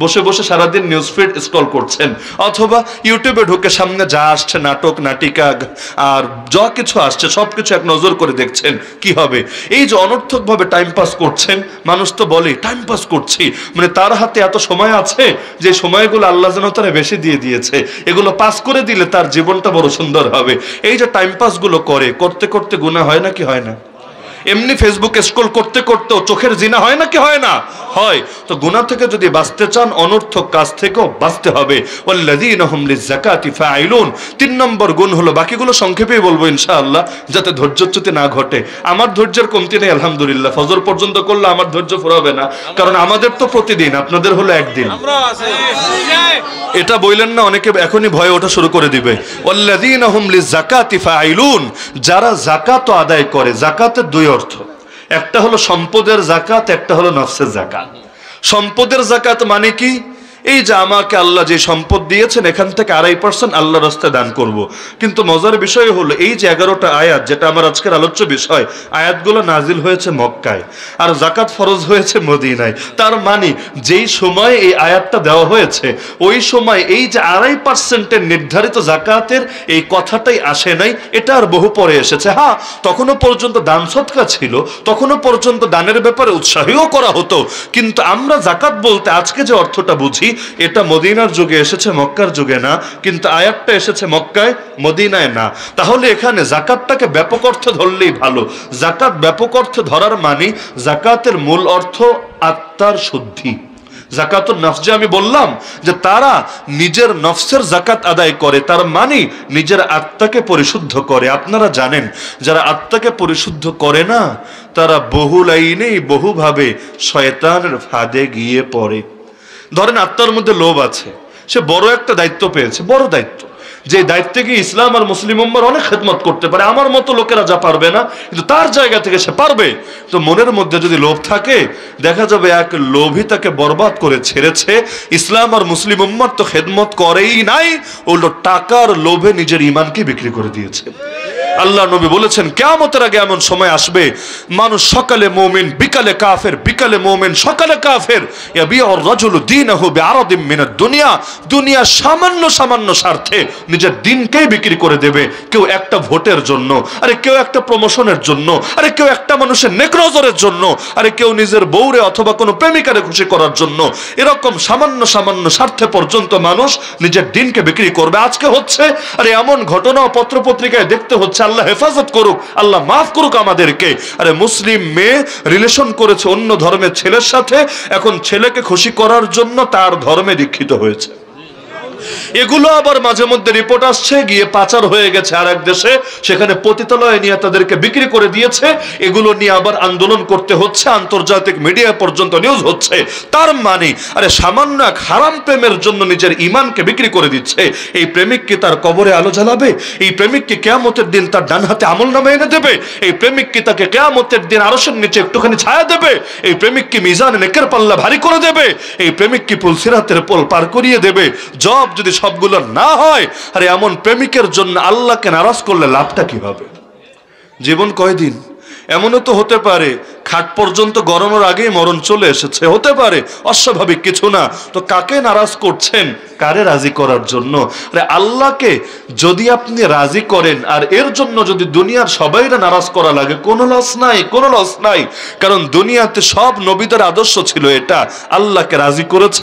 বসে বসে সারাদিন নিউজ ফিড স্ক্রল করছেন, অথবা ইউটিউবে ঢুকে সামনে যা আসছে নাটক নাটিকা আর যা কিছু আসছে সবকিছু এক নজর করে দেখছেন। কি হবে? এই যে অনর্থকভাবে টাইম পাস করছেন, মানুষ তো বলে টাইম পাস করছি, মানে তার হাতে এত সময় আছে যে সময়গুলো আল্লাহ যেন তারা বেশি দিয়ে দিয়েছে, এগুলো পাস করে দিলে তার জীবনটা বড় সুন্দর হবে। এই যে টাইম পাস গুলো করতে করতে গুনাহ হয় না কি হয় না? এমনি ফেসবুক স্ক্রল করতে করতে চোখের জিনা হয় না কি হয় না? হয়। তো গুনাহ থেকে যদি বাঁচতে চান, অনর্থক কাজ থেকেও বাঁচতে হবে। ওয়াল্লাযীনা হুম লিযাকাতি ফাঈলুন। 3 নম্বর গুণ হলো, বাকিগুলো সংক্ষেপেই বলবো ইনশাআল্লাহ, যাতে ধৈর্যচ্যুতি না ঘটে। আমার ধৈর্যের কমতি নেই আলহামদুলিল্লাহ, ফজর পর্যন্ত করলে আমার ধৈর্য ফুরাবে না, কারণ আমাদের তো প্রতিদিন, আপনাদের হলো একদিন। এটা বললেন না অনেকে এখনই ভয়ে ওঠা শুরু করে দিবে। ওয়াল্লাযীনা হুম লিযাকাতি ফাঈলুন, যারা যাকাত আদায় করে। যাকাতের দুই অর্থ, একটা হলো সম্পদের যাকাত, একটা হলো নফসের যাকাত। সম্পদের যাকাত মানে কি? এই যে আমাকে আল্লাহ যে সম্পদ দিয়েছেন এখান থেকে 2.5% আল্লাহর রাস্তায় দান করব। কিন্তু মজার বিষয় হলো এই যে 11টা আয়াত, যেটা আমার আজকের আলোচ্য বিষয়, আয়াতগুলো নাজিল হয়েছে মক্কায় আর যাকাত ফরজ হয়েছে মদিনায়। তার মানে যেই সময় এই আয়াতটা দেওয়া হয়েছে ওই সময় এই যে 2.5% নির্ধারিত যাকাতের এই কথাটাই আসে নাই, এটা আর বহু পরে এসেছে। হ্যাঁ, তখনও পর্যন্ত দান সদকা ছিল, তখনও পর্যন্ত দানের ব্যাপারে উৎসাহীও করা হতো, কিন্তু আমরা যাকাত বলতে আজকে যে অর্থটা বুঝি এটা মদিনার যুগে এসেছে, মক্কার যুগে না। কিন্তু আয়াতটা এসেছে মক্কায়, মদিনায় না। তাহলে এখানে যাকাতটাকে ব্যাপক অর্থে ধরলেই ভালো। যাকাত ব্যাপক অর্থে ধরার মানে যাকাতের মূল অর্থ আত্মার শুদ্ধি। যাকাতুন নফস, যে আমি বললাম যে তারা নিজের নফসের যাকাত আদায় করে, তার মানে নিজের আত্মাকে পরিশুদ্ধ করে। আপনারা জানেন যারা আত্মাকে পরিশুদ্ধ করে না তারা বহু লাইনেই বহুভাবে শয়তানের ফাঁদে গিয়ে পড়ে। ধরেন আত্মার মধ্যে লোভ আছে, সে বড় একটা দায়িত্ব পেয়েছে, বড় দায়িত্ব, যে দায়িত্বে গিয়ে ইসলাম আর মুসলিম উম্মাহর অনেক খেদমত করতে পারে, আমার মতো লোকেরা যা পারবে না, কিন্তু তার জায়গা থেকে সে পারবে। তো মনের মধ্যে যদি লোভ থাকে, দেখা যাবে এক লোভী তাকে বরবাদ করে ছেড়েছে। ইসলাম আর মুসলিম উম্মাহর তো খেদমত করেই নাই, উল্টো টাকার লোভে নিজের ঈমানকে বিক্রি করে দিয়েছে। আল্লাহ নবী বলেছেন কিয়ামতের আগে এমন সময় আসবে, মানুষ সকালে মুমিন বিকালে কাফের, বিকালে মুমিন সকালে কাফের। ইয়াবিউর রাজুলু দীনাহু বিআরাদিম মিনাদ দুনিয়া, দুনিয়া সামান্য সামান্য স্বার্থে নিজের দিনকেই বিক্রি করে দেবে। কেউ একটা ভোটের জন্য, আরে কেউ একটা প্রমোশনের জন্য, আরে কেউ একটা মানুষের নেক নজরের জন্য, আরে কেউ নিজের বউরে অথবা কোনো প্রেমিকারে খুশি করার জন্য। এরকম সামান্য সামান্য স্বার্থে পর্যন্ত মানুষ নিজের দিনকে বিক্রি করবে। আজকে হচ্ছে, আরে এমন ঘটনা পত্রপত্রিকায় দেখতে হচ্ছে, আল্লাহ হেফাজত করুক, আল্লাহ মাফ করুক আমাদেরকে। আরে মুসলিম মেয়ে রিলেশন করেছে অন্য ধর্মের ছেলের সাথে, এখন ছেলেকে খুশি করার জন্য তার ধর্মে দীক্ষিত হয়েছে। এগুলো আবার মাঝে মধ্যে রিপোর্ট আসছে গিয়ে পাচার হয়ে গেছে আর এক দেশে, সেখানে পতিতালয়ে নিয়ে তাদেরকে বিক্রি করে দিয়েছে। এগুলো নিয়ে আবার আন্দোলন করতে হচ্ছে, আন্তর্জাতিক মিডিয়া পর্যন্ত নিউজ হচ্ছে। তার মানে আরে সামান্য এক হারাম প্রেমের জন্য নিজের ঈমানকে বিক্রি করে দিচ্ছে। এই প্রেমিক কি তার কবরে আলো জ্বালাবে? এই প্রেমিক কি কিয়ামতের দিন তার ডান হাতে আমলনামা এনে দেবে? এই প্রেমিক কি তাকে কিয়ামতের দিন আরশের নিচে একটুখানি ছায়া দেবে? এই প্রেমিক কি মিজানে নেকের পাল্লা ভারী করে দেবে? এই প্রেমিক কি পুলসিরাতের পোল পার করিয়ে দেবে? জব যদি সবগুলো না হয়, আরে এমন প্রেমিকের জন্য আল্লাহকে নারাজ করলে লাভটা কি হবে? জীবন কয়দিন? এমনও তো হতে পারে খাট পর্যন্ত গরমের আগেই মরণ চলে এসেছে, হতে পারে, অস্বাভাবিক কিছু না। তো কাকে নারাজ করছেন? কারে রাজি করার জন্য? আরে আল্লাহকে যদি আপনি রাজি করেন আর এর জন্য যদি দুনিয়ার সবাইরা নারাজ করা লাগে, কোনো লস নাই, কোনো লস নাই। কারণ দুনিয়াতে সব নবীদের আদর্শ ছিল এটা, আল্লাহকে রাজি করেছে।